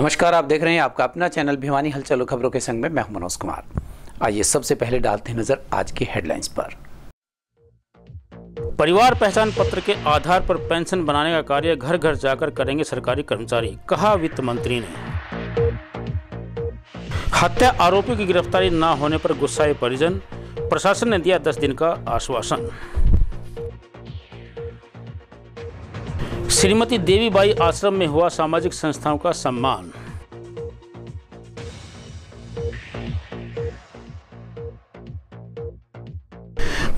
नमस्कार, आप देख रहे हैं आपका अपना चैनल भिवानी हलचल खबरों के संग में मैं हूं मनोज कुमार। आइए सबसे पहले डालते हैं नजर आज की हेडलाइंस पर। परिवार पहचान पत्र के आधार पर पेंशन बनाने का कार्य घर घर जाकर करेंगे सरकारी कर्मचारी, कहा वित्त मंत्री ने। हत्या आरोपी की गिरफ्तारी न होने पर गुस्साए परिजन, प्रशासन ने दिया 10 दिन का आश्वासन। श्रीमती देवीबाई आश्रम में हुआ सामाजिक संस्थाओं का सम्मान।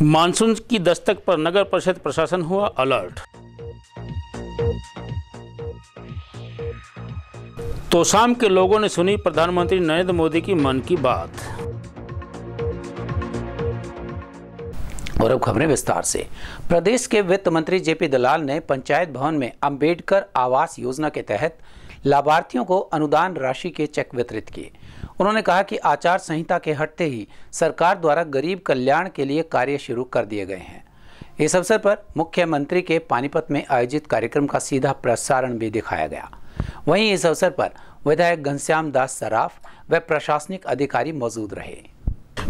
मानसून की दस्तक पर नगर परिषद प्रशासन हुआ अलर्ट। तोशाम के लोगों ने सुनी प्रधानमंत्री नरेंद्र मोदी की मन की बात। और अब खबरें विस्तार से। प्रदेश के वित्त मंत्री जेपी दलाल ने पंचायत भवन में अंबेडकर आवास योजना के तहत लाभार्थियों को अनुदान राशि के चेक वितरित किए। उन्होंने कहा कि आचार संहिता के हटते ही सरकार द्वारा गरीब कल्याण के लिए कार्य शुरू कर दिए गए हैं। इस अवसर पर मुख्यमंत्री के पानीपत में आयोजित कार्यक्रम का सीधा प्रसारण भी दिखाया गया। वहीं इस अवसर पर विधायक घनश्याम दास सराफ व प्रशासनिक अधिकारी मौजूद रहे।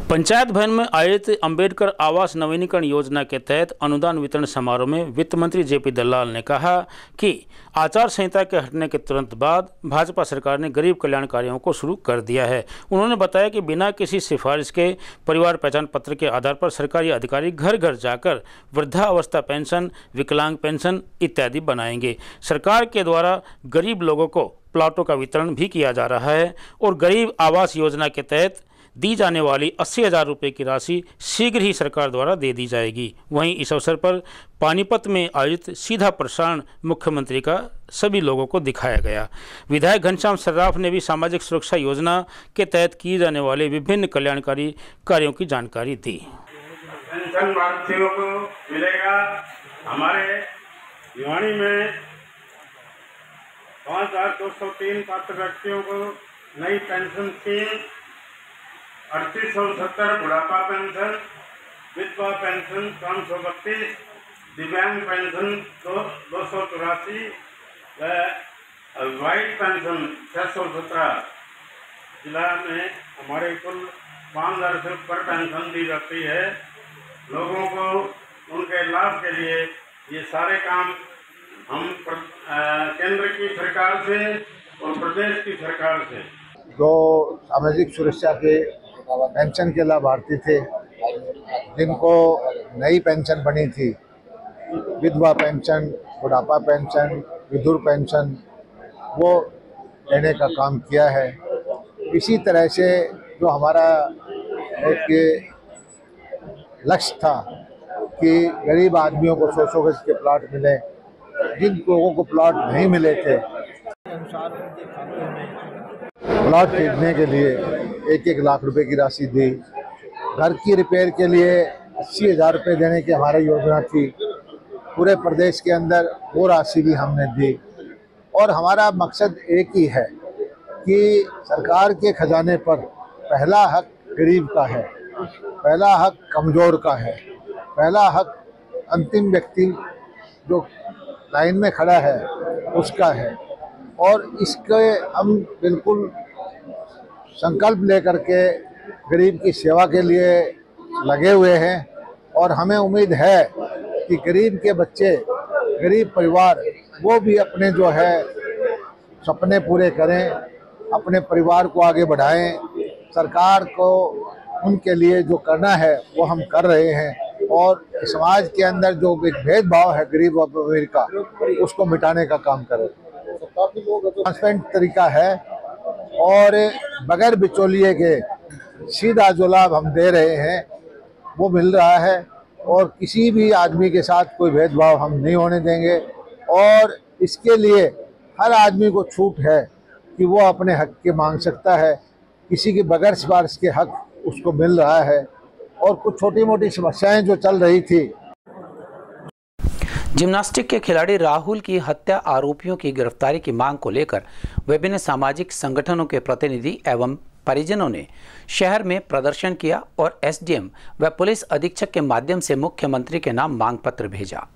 पंचायत भवन में आयोजित अंबेडकर आवास नवीनीकरण योजना के तहत अनुदान वितरण समारोह में वित्त मंत्री जेपी दलाल ने कहा कि आचार संहिता के हटने के तुरंत बाद भाजपा सरकार ने गरीब कल्याण कार्यों को शुरू कर दिया है। उन्होंने बताया कि बिना किसी सिफारिश के परिवार पहचान पत्र के आधार पर सरकारी अधिकारी घर घर जाकर वृद्धावस्था पेंशन, विकलांग पेंशन इत्यादि बनाएंगे। सरकार के द्वारा गरीब लोगों को प्लाटों का वितरण भी किया जा रहा है और गरीब आवास योजना के तहत दी जाने वाली 80,000 रुपये की राशि शीघ्र ही सरकार द्वारा दे दी जाएगी। वहीं इस अवसर पर पानीपत में आयोजित सीधा प्रसारण मुख्यमंत्री का सभी लोगों को दिखाया गया। विधायक घनश्याम सर्राफ ने भी सामाजिक सुरक्षा योजना के तहत किए जाने वाले विभिन्न कल्याणकारी कार्यों की जानकारी दी। पेंशन प्रार्थियों को मिलेगा। हमारे भिवानी में 5,203 पात्र व्यक्तियों को नई पेंशन स्कीम, 3870 बुढ़ापा पेंशन, विधवा पेंशन 532, दिव्यांग पेंशन 284 व वाइट पेंशन 617। जिला में हमारे कुल 5,000 से ऊपर पेंशन दी जाती है। लोगों को उनके लाभ के लिए ये सारे काम हम केंद्र की सरकार से और प्रदेश की सरकार से जो सामाजिक सुरक्षा के पेंशन के लाभार्थी थे, जिनको नई पेंशन बनी थी, विधवा पेंशन, बुढ़ापा पेंशन, विधुर पेंशन, वो देने का काम किया है। इसी तरह से जो हमारा एक लक्ष्य था कि गरीब आदमियों को 100 गज के प्लाट मिले, जिन लोगों को प्लाट नहीं मिले थे प्लाट खरीदने के लिए 1-1 लाख रुपए की राशि दी। घर की रिपेयर के लिए 80,000 रुपये देने की हमारी योजना थी। पूरे प्रदेश के अंदर वो राशि भी हमने दी। और हमारा मकसद एक ही है कि सरकार के खजाने पर पहला हक गरीब का है, पहला हक कमज़ोर का है, पहला हक अंतिम व्यक्ति जो लाइन में खड़ा है उसका है। और इसके हम बिल्कुल संकल्प लेकर के गरीब की सेवा के लिए लगे हुए हैं। और हमें उम्मीद है कि गरीब के बच्चे, गरीब परिवार, वो भी अपने जो है सपने पूरे करें, अपने परिवार को आगे बढ़ाएं। सरकार को उनके लिए जो करना है वो हम कर रहे हैं। और समाज के अंदर जो एक भेदभाव है गरीब और अमीर का, उसको मिटाने का काम करें। ट्रांसपेरेंट तरीका है और बगैर बिचौलिए के सीधा जो लाभ हम दे रहे हैं वो मिल रहा है। और किसी भी आदमी के साथ कोई भेदभाव हम नहीं होने देंगे। और इसके लिए हर आदमी को छूट है कि वो अपने हक के मांग सकता है। किसी के बगैर सिफारिश के हक उसको मिल रहा है। और कुछ छोटी मोटी समस्याएं जो चल रही थी। जिम्नास्टिक के खिलाड़ी राहुल की हत्या आरोपियों की गिरफ्तारी की मांग को लेकर विभिन्न सामाजिक संगठनों के प्रतिनिधि एवं परिजनों ने शहर में प्रदर्शन किया और एसडीएम व पुलिस अधीक्षक के माध्यम से मुख्यमंत्री के नाम मांग पत्र भेजा।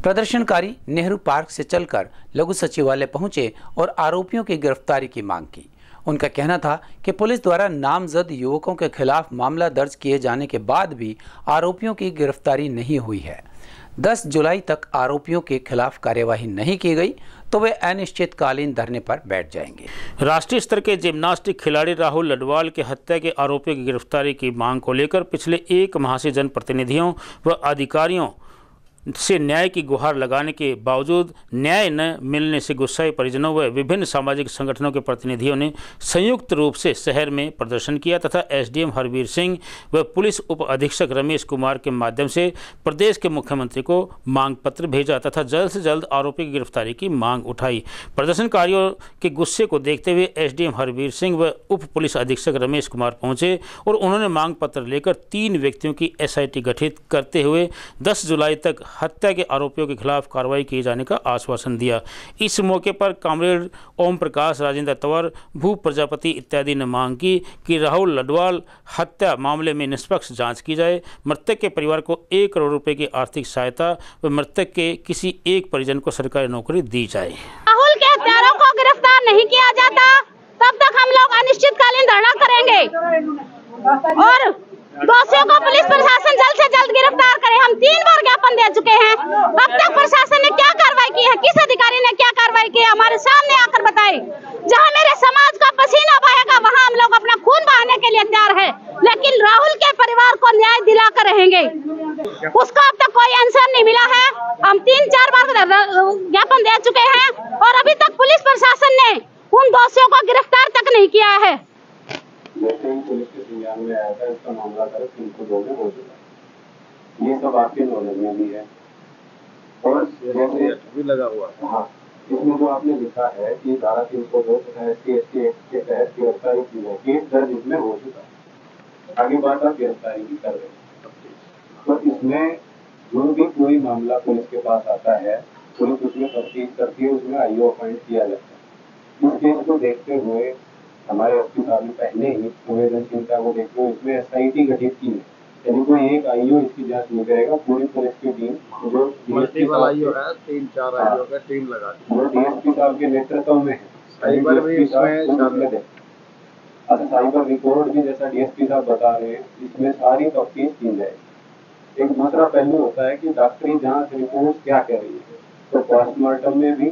प्रदर्शनकारी नेहरू पार्क से चलकर लघु सचिवालय पहुंचे और आरोपियों की गिरफ्तारी की मांग की। उनका कहना था कि पुलिस द्वारा नामजद युवकों के खिलाफ मामला दर्ज किए जाने के बाद भी आरोपियों की गिरफ्तारी नहीं हुई है। 10 जुलाई तक आरोपियों के खिलाफ कार्यवाही नहीं की गई तो वे अनिश्चितकालीन धरने पर बैठ जाएंगे। राष्ट्रीय स्तर के जिम्नास्टिक खिलाड़ी राहुल लडवाल की हत्या के आरोपियों की गिरफ्तारी की मांग को लेकर पिछले 1 माह से जनप्रतिनिधियों व अधिकारियों से न्याय की गुहार लगाने के बावजूद न्याय न मिलने से गुस्साए परिजनों व विभिन्न सामाजिक संगठनों के प्रतिनिधियों ने संयुक्त रूप से शहर में प्रदर्शन किया तथा एसडीएम हरवीर सिंह व पुलिस उप अधीक्षक रमेश कुमार के माध्यम से प्रदेश के मुख्यमंत्री को मांग पत्र भेजा तथा जल्द से जल्द आरोपी की गिरफ्तारी की मांग उठाई। प्रदर्शनकारियों के गुस्से को देखते हुए एसडीएम हरवीर सिंह व उप पुलिस अधीक्षक रमेश कुमार पहुंचे और उन्होंने मांग पत्र लेकर 3 व्यक्तियों की एसआईटी गठित करते हुए 10 जुलाई तक हत्या के आरोपियों के खिलाफ कार्रवाई किए जाने का आश्वासन दिया। इस मौके पर कॉमरेड ओम प्रकाश, राजेंद्र तंवर, भू प्रजापति इत्यादि ने मांग की कि राहुल लडवाल हत्या मामले में निष्पक्ष जांच की जाए, मृतक के परिवार को 1 करोड़ रुपए की आर्थिक सहायता व मृतक के किसी एक परिजन को सरकारी नौकरी दी जाए। राहुल के हत्यारों को गिरफ्तार नहीं किया जाता तब तक हम लोग अनिश्चितकालीन धरना करेंगे और दोषियों को पुलिस प्रशासन जल्द से जल्द गिरफ्तार करे। हम 3 बार ज्ञापन दे चुके हैं, अब तक प्रशासन ने क्या कार्रवाई की है, किस अधिकारी ने क्या कार्रवाई की है, हमारे सामने आकर बताए। जहां मेरे समाज का पसीना बहेगा वहां हम लोग अपना खून बहाने के लिए तैयार है, लेकिन राहुल के परिवार को न्याय दिलाकर रहेंगे। उसका अब तक कोई आंसर नहीं मिला है। हम 3-4 बार ज्ञापन दे चुके हैं और अभी तक पुलिस प्रशासन ने उन दोषियों को गिरफ्तार तक नहीं किया है। जैसे ही पुलिस के संज्ञान में आया था इसका मामला दर्ज 302 में हो चुका। ये सब आपके नॉलेज में भी है और जैसे भी लगा हुआ है। हाँ, इसमें जो आपने लिखा है कि धारा 302 तथा SC एक्ट के तहत गिरफ्तारी की है, केस दर्ज इसमें हो चुका है। आगे बात आप गिरफ्तारी की कर रहे हैं, तो इसमें जो भी कोई मामला पुलिस के पास आता है, पुलिस उसमें तफ्तीश करती है, उसमें IO अपॉइंट किया जाता है। इस केस को देखते हुए हमारे एसपी साहब ने पहले ही संवेदनशीलता को देखते हुए इसमें SIT गठित की है। यदि कोई एक IO इसकी जांच नहीं करेगा, पूरी पुलिस की टीम जो मल्टीपल IO है, 3-4 IO का टीम लगा दी, जो DSP साहब के नेतृत्व में है। साइबर भी इसमें शामिल है। अच्छा, साइबर रिपोर्ट भी जैसा DSP साहब बता रहे हैं, इसमें सारी तफ्तीश की जाए। एक दूसरा पहलू होता है कि डॉक्टरी जांच रिपोर्ट क्या कह रही है, तो पोस्टमार्टम में भी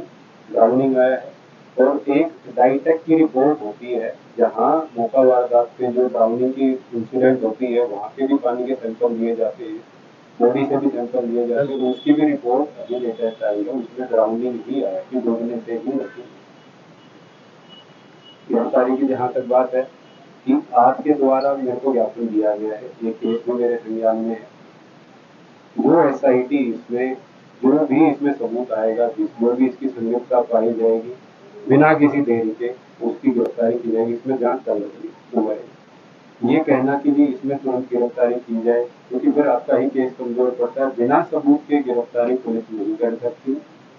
ड्राउनिंग आया है और एक डाइटेक की रिपोर्ट होती है जहां मौका वारदात पे जो ड्राउनिंग की इंसिडेंट होती है वहां के भी पानी के सैंपल लिए जाते हैं, बॉडी से भी सैंपल लिए जाते हैं, उसकी भी रिपोर्ट अभी लेटेस्ट आई है, उसमें ड्राउनिंग ही आया कि डूबने से ही होती है। गिरफ्तारी की जहाँ तक बात है कि आपके द्वारा मेरे को ज्ञापन दिया गया है, ये केस भी मेरे संज्ञान में है। जो SIT इसमें जो भी इसमें सबूत आएगा, जिसमें भी इसकी संयुक्ता पाई जाएगी, बिना किसी देरी के उसकी गिरफ्तारी की जाएगी। इसमें जांच चल रही है। ये कहना कि जी इसमें तुरंत गिरफ्तारी की जाए, क्योंकि फिर आपका ही केस कमजोर पड़ता है। बिना सबूत के गिरफ्तारी पुलिस नहीं कर सकती।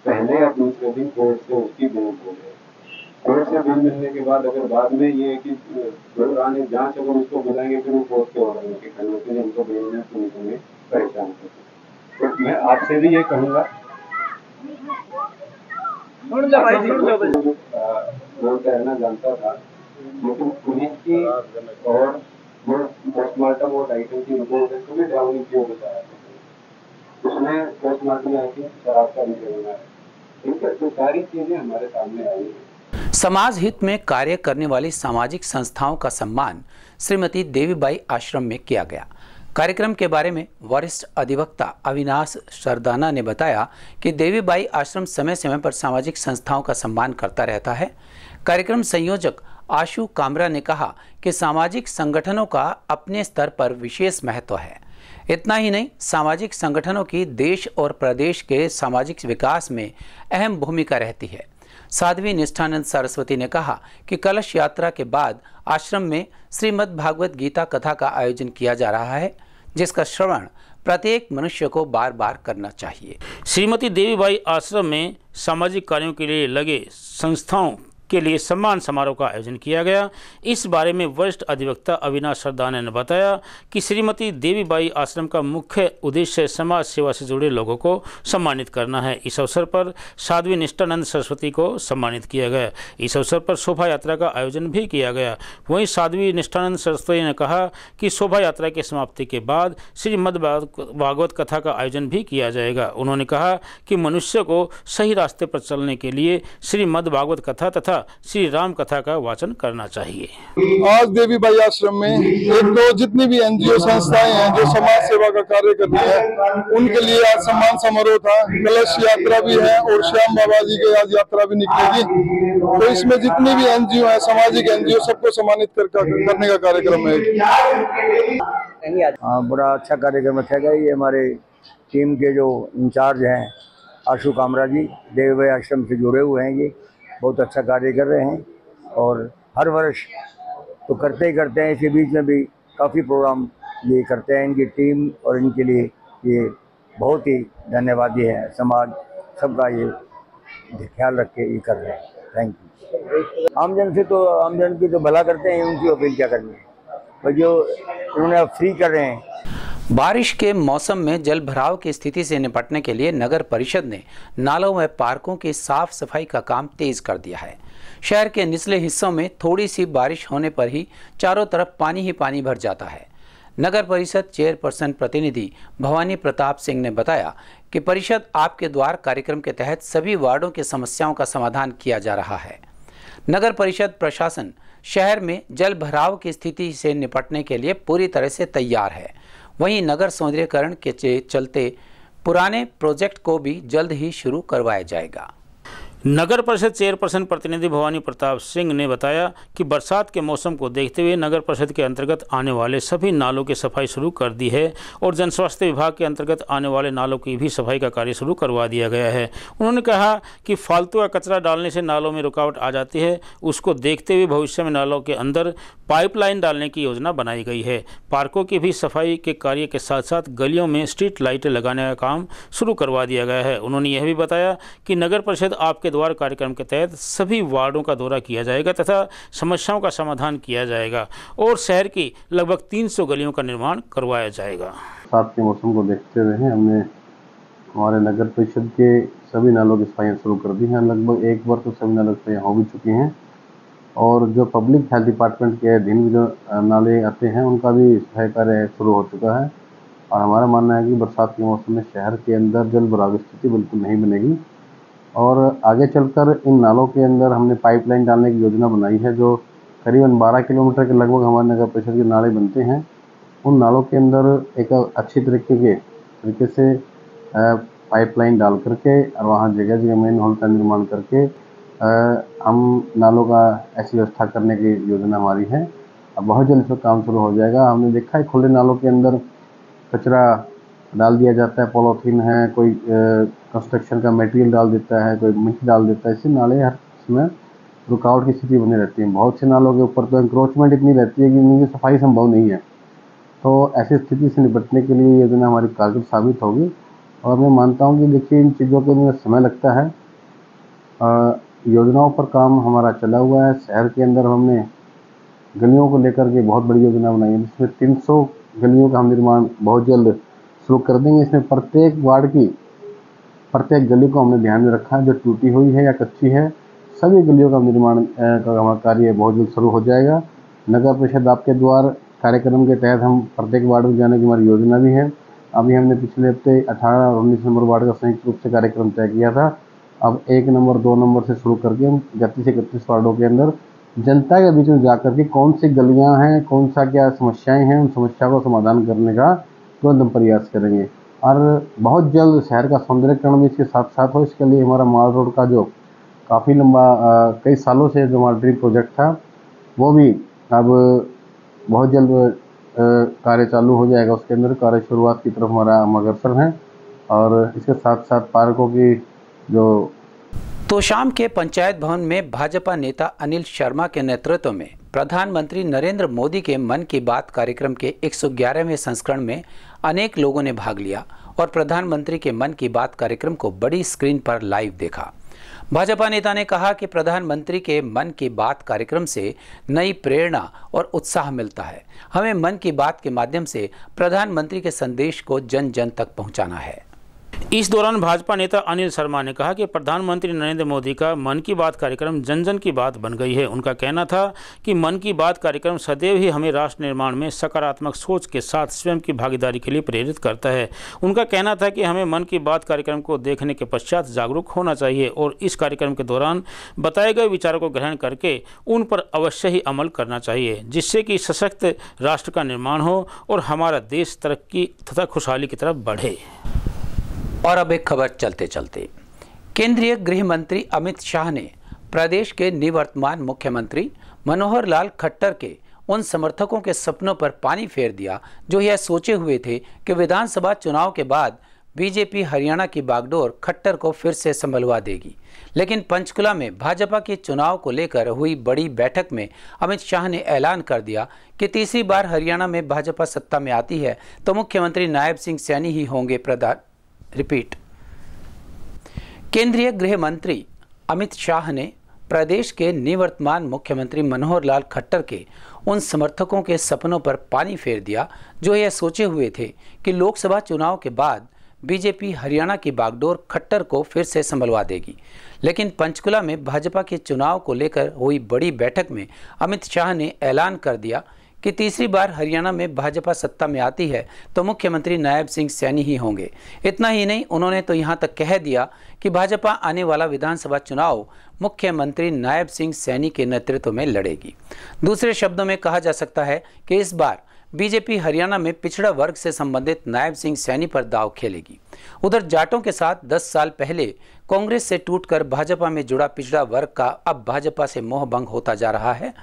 पहले या दूसरे दिन कोर्ट से उसकी बेल हो जाए। कोर्ट से बेल मिलने के बाद अगर बाद में ये है कि दौरान जांच अगर उसको बुलाएंगे, फिर वो कोर्ट के ऑर्डर के खड़े होते हैं, इनको बेल में पुलिस में परेशान करते। तो मैं आपसे भी ये कहूँगा, वो कहना जानता था, लेकिन पुलिस की और पोस्टमार्टम और डाइटेक की रिपोर्ट है, तो भी ड्राउनिंग क्यों बताया उसमें पोस्टमार्टम आई थी, शराब का भी सेवन है। ठीक है, तो सारी चीजें हमारे सामने आई है। समाज हित में कार्य करने वाली सामाजिक संस्थाओं का सम्मान श्रीमती देवीबाई आश्रम में किया गया। कार्यक्रम के बारे में वरिष्ठ अधिवक्ता अविनाश सरदाना ने बताया कि देवीबाई आश्रम समय समय पर सामाजिक संस्थाओं का सम्मान करता रहता है। कार्यक्रम संयोजक आशु कामरा ने कहा कि सामाजिक संगठनों का अपने स्तर पर विशेष महत्व है। इतना ही नहीं, सामाजिक संगठनों की देश और प्रदेश के सामाजिक विकास में अहम भूमिका रहती है। साध्वी निष्ठानंद सरस्वती ने कहा कि कलश यात्रा के बाद आश्रम में श्रीमद् भागवत गीता कथा का आयोजन किया जा रहा है, जिसका श्रवण प्रत्येक मनुष्य को बार बार करना चाहिए। श्रीमती देवीबाई आश्रम में सामाजिक कार्यों के लिए लगे संस्थाओं के लिए सम्मान समारोह का आयोजन किया गया। इस बारे में वरिष्ठ अधिवक्ता अविनाश सरदाने ने बताया कि श्रीमती देवीबाई आश्रम का मुख्य उद्देश्य समाज सेवा से जुड़े लोगों को सम्मानित करना है। इस अवसर पर साध्वी निष्ठानंद सरस्वती को सम्मानित किया गया। इस अवसर पर शोभा यात्रा का आयोजन भी किया गया। वहीं साध्वी निष्ठानंद सरस्वती ने कहा कि शोभा यात्रा की समाप्ति के बाद श्रीमद् भागवत कथा का आयोजन भी किया जाएगा। उन्होंने कहा कि मनुष्य को सही रास्ते पर चलने के लिए श्रीमद् भागवत कथा तथा श्री राम कथा का वाचन करना चाहिए। आज देवीबाई आश्रम में एक तो जितनी भी एनजीओ संस्थाएं हैं जो समाज सेवा का कार्य करती है उनके लिए आज सम्मान समारोह था। कलश यात्रा भी है और श्याम बाबा जी की आज यात्रा भी निकलेगी। तो इसमें जितनी भी एनजीओ है, सामाजिक एनजीओ, सबको सम्मानित करने का कार्यक्रम है। हाँ, बड़ा अच्छा कार्यक्रम था। ये हमारे टीम के जो इंचार्ज हैं आशु कामरा जी, देवीबाई आश्रम से जुड़े हुए हैं, ये बहुत अच्छा कार्य कर रहे हैं और हर वर्ष तो करते ही करते हैं। इसके बीच में भी काफ़ी प्रोग्राम ये करते हैं। इनकी टीम और इनके लिए ये बहुत ही धन्यवादी है। समाज सबका ये ख्याल रख के ये कर रहे हैं। Thank you. आमजन की तो भला करते हैं, उनकी अपील क्या करनी है, पर जो इन्होंने अब फ्री कर रहे हैं। बारिश के मौसम में जल भराव की स्थिति से निपटने के लिए नगर परिषद ने नालों व पार्कों की साफ सफाई का काम तेज कर दिया है। शहर के निचले हिस्सों में थोड़ी सी बारिश होने पर ही चारों तरफ पानी ही पानी भर जाता है। नगर परिषद चेयरपर्सन प्रतिनिधि भवानी प्रताप सिंह ने बताया कि परिषद आपके द्वार कार्यक्रम के तहत सभी वार्डों की समस्याओं का समाधान किया जा रहा है। नगर परिषद प्रशासन शहर में जल भराव की स्थिति से निपटने के लिए पूरी तरह से तैयार है। वहीं नगर सौंदर्यीकरण के चलते पुराने प्रोजेक्ट को भी जल्द ही शुरू करवाया जाएगा। नगर परिषद चेयरपर्सन प्रतिनिधि भवानी प्रताप सिंह ने बताया कि बरसात के मौसम को देखते हुए नगर परिषद के अंतर्गत आने वाले सभी नालों की सफाई शुरू कर दी है और जन स्वास्थ्य विभाग के अंतर्गत आने वाले नालों की भी सफाई का कार्य शुरू करवा दिया गया है। उन्होंने कहा कि फालतू का कचरा डालने से नालों में रुकावट आ जाती है, उसको देखते हुए भविष्य में नालों के अंदर पाइपलाइन डालने की योजना बनाई गई है। पार्कों की भी सफाई के कार्य के साथ साथ गलियों में स्ट्रीट लाइटें लगाने का काम शुरू करवा दिया गया है। उन्होंने यह भी बताया कि नगर परिषद आपके द्वार कार्यक्रम के तहत सभी वार्डों का दौरा किया जाएगा तथा समस्याओं का समाधान किया जाएगा और शहर की लगभग 300 गलियों का निर्माण करवाया जाएगा। बरसात के मौसम को देखते हुए हमने हमारे नगर परिषद के सभी नालों की सफाइयाँ शुरू कर दी हैं। लगभग एक बार तो सभी नालों की सफाइयाँ हो भी चुकी हैं और जो पब्लिक हेल्थ डिपार्टमेंट के अधीन जो नाले आते हैं उनका भी सफाई कार्य शुरू हो चुका है। और हमारा मानना है कि बरसात के मौसम में शहर के अंदर जल भराव की स्थिति बिल्कुल नहीं बनेगी और आगे चलकर इन नालों के अंदर हमने पाइपलाइन डालने की योजना बनाई है। जो करीबन 12 किलोमीटर के लगभग हमारे नगर परिषद के नाले बनते हैं, उन नालों के अंदर एक अच्छी तरीके से पाइपलाइन डाल करके और वहाँ जगह जगह मेन होल का निर्माण करके हम नालों का ऐसी व्यवस्था करने की योजना हमारी है। अब बहुत जल्द इसका काम शुरू हो जाएगा। हमने देखा है खुले नालों के अंदर कचरा डाल दिया जाता है, पॉलीथीन है, कोई कंस्ट्रक्शन का मटेरियल डाल देता है, कोई मिट्टी डाल देता है। इससे नाले हर इसमें रुकावट की स्थिति बनी रहती है। बहुत से नालों के ऊपर तो इंक्रोचमेंट इतनी रहती है कि इनकी सफाई संभव नहीं है। तो ऐसी स्थिति से निपटने के लिए योजना हमारी कारगर साबित होगी और मैं मानता हूँ कि देखिए इन चीज़ों के लिए समय लगता है। योजनाओं पर काम हमारा चला हुआ है। शहर के अंदर हमने गलियों को लेकर के बहुत बड़ी योजना बनाई है, जिसमें 300 गलियों का हम निर्माण बहुत जल्द शुरू कर देंगे। इसमें प्रत्येक वार्ड की प्रत्येक गली को हमने ध्यान में रखा है, जो टूटी हुई है या कच्ची है, सभी गलियों का निर्माण का हमारा कार्य बहुत जल्द शुरू हो जाएगा। नगर परिषद आपके द्वार कार्यक्रम के तहत हम प्रत्येक वार्ड में जाने की हमारी योजना भी है। अभी हमने पिछले हफ्ते 18 और 19 नंबर वार्ड का संयुक्त रूप से कार्यक्रम तय किया था। अब 1 नंबर 2 नंबर से शुरू करके हम 31 से 31 वार्डों के अंदर जनता के बीच में जाकर के कौन सी गलियां हैं, कौन सा क्या समस्याएं हैं, उन समस्या को समाधान करने का तुरंत हम प्रयास करेंगे। और बहुत जल्द शहर का सौंदर्यीकरण भी इसके साथ साथ हो। इसके लिए हमारा माल रोड का जो काफ़ी लंबा कई सालों से जो हमारा ड्रीम प्रोजेक्ट था वो भी अब बहुत जल्द कार्य चालू हो जाएगा। उसके अंदर कार्य शुरुआत की तरफ हमारा हम अग्रसर हैं और इसके साथ साथ पार्कों की जो तो शाम के पंचायत भवन में भाजपा नेता अनिल शर्मा के नेतृत्व में प्रधानमंत्री नरेंद्र मोदी के मन की बात कार्यक्रम के 111वें संस्करण में अनेक लोगों ने भाग लिया और प्रधानमंत्री के मन की बात कार्यक्रम को बड़ी स्क्रीन पर लाइव देखा। भाजपा नेता ने कहा कि प्रधानमंत्री के मन की बात कार्यक्रम से नई प्रेरणा और उत्साह मिलता है। हमें मन की बात के माध्यम से प्रधानमंत्री के संदेश को जन जन तक पहुंचाना है। इस दौरान भाजपा नेता अनिल शर्मा ने कहा कि प्रधानमंत्री नरेंद्र मोदी का मन की बात कार्यक्रम जन जन की बात बन गई है। उनका कहना था कि मन की बात कार्यक्रम सदैव ही हमें राष्ट्र निर्माण में सकारात्मक सोच के साथ स्वयं की भागीदारी के लिए प्रेरित करता है। उनका कहना था कि हमें मन की बात कार्यक्रम को देखने के पश्चात जागरूक होना चाहिए और इस कार्यक्रम के दौरान बताए गए विचारों को ग्रहण करके उन पर अवश्य ही अमल करना चाहिए, जिससे कि सशक्त राष्ट्र का निर्माण हो और हमारा देश तरक्की तथा खुशहाली की तरफ बढ़े। और अब एक खबर चलते चलते, केंद्रीय गृह मंत्री अमित शाह ने प्रदेश के निवर्तमान मुख्यमंत्री मनोहर लाल खट्टर के उन समर्थकों के सपनों पर पानी फेर दिया जो यह सोचे हुए थे कि विधानसभा चुनाव के बाद बीजेपी हरियाणा की बागडोर खट्टर को फिर से संभलवा देगी। लेकिन पंचकुला में भाजपा के चुनाव को लेकर हुई बड़ी बैठक में अमित शाह ने ऐलान कर दिया कि तीसरी बार हरियाणा में भाजपा सत्ता में आती है तो मुख्यमंत्री नायब सिंह सैनी ही होंगे रिपीट। केंद्रीय गृह मंत्री अमित शाह ने प्रदेश के निवर्तमान मुख्यमंत्री मनोहर लाल खट्टर के उन समर्थकों के सपनों पर पानी फेर दिया जो यह सोचे हुए थे कि लोकसभा चुनाव के बाद बीजेपी हरियाणा की बागडोर खट्टर को फिर से संभलवा देगी। लेकिन पंचकुला में भाजपा के चुनाव को लेकर हुई बड़ी बैठक में अमित शाह ने ऐलान कर दिया कि तीसरी बार हरियाणा में भाजपा सत्ता में आती है तो मुख्यमंत्री नायब सिंह सैनी ही होंगे। इतना ही नहीं, उन्होंने तो यहां तक कह दिया कि भाजपा आने वाला विधानसभा चुनाव मुख्यमंत्री नायब सिंह सैनी के नेतृत्व में लड़ेगी। दूसरे शब्दों में कहा जा सकता है कि इस बार बीजेपी हरियाणा में पिछड़ा वर्ग से संबंधित नायब सिंह सैनी पर दांव खेलेगी। उधर जाटों के साथ 10 साल पहले कांग्रेस से टूटकर भाजपा में जुड़ा पिछड़ा वर्ग का अब भाजपा से मोह भंग होता जा रहा है।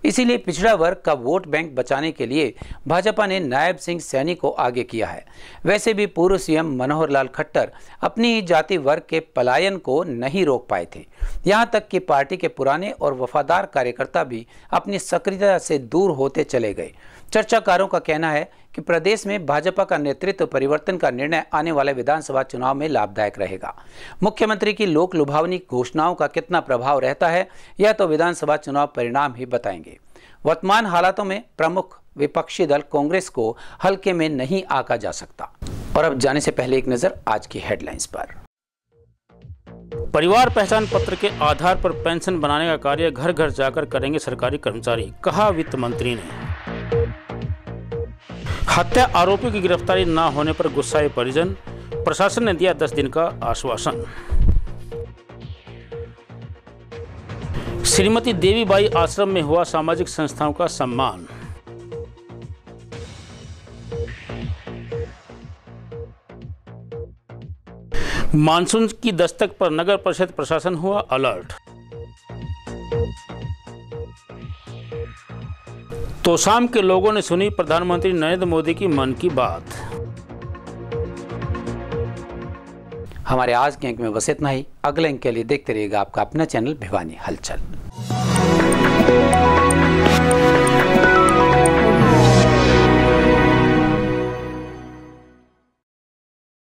इसीलिए पिछड़ा वर्ग का वोट बैंक बचाने के लिए भाजपा ने नायब सिंह सैनी को आगे किया है। वैसे भी पूर्व सीएम मनोहर लाल खट्टर अपनी ही जाति वर्ग के पलायन को नहीं रोक पाए थे। यहां तक कि पार्टी के पुराने और वफादार कार्यकर्ता भी अपनी सक्रियता से दूर होते चले गए। चर्चाकारों का कहना है कि प्रदेश में भाजपा का नेतृत्व परिवर्तन का निर्णय आने वाले विधानसभा चुनाव में लाभदायक रहेगा। मुख्यमंत्री की लोक लुभावनी घोषणाओं का कितना प्रभाव रहता है यह तो विधानसभा चुनाव परिणाम ही बताएंगे। वर्तमान हालातों में प्रमुख विपक्षी दल कांग्रेस को हल्के में नहीं आंका जा सकता। और अब जाने से पहले एक नजर आज की हेडलाइंस पर। परिवार पहचान पत्र के आधार पर पेंशन बनाने का कार्य घर घर जाकर करेंगे सरकारी कर्मचारी, कहा वित्त मंत्री ने। हत्या आरोपी की गिरफ्तारी न होने पर गुस्साए परिजन, प्रशासन ने दिया 10 दिन का आश्वासन। श्रीमती देवीबाई आश्रम में हुआ सामाजिक संस्थाओं का सम्मान। मानसून की दस्तक पर नगर परिषद प्रशासन हुआ अलर्ट। तो शाम के लोगों ने सुनी प्रधानमंत्री नरेंद्र मोदी की मन की बात। हमारे आज के अंक में बस इतना ही। अगले अंक के लिए देखते रहिएगा आपका अपना चैनल भिवानी हलचल।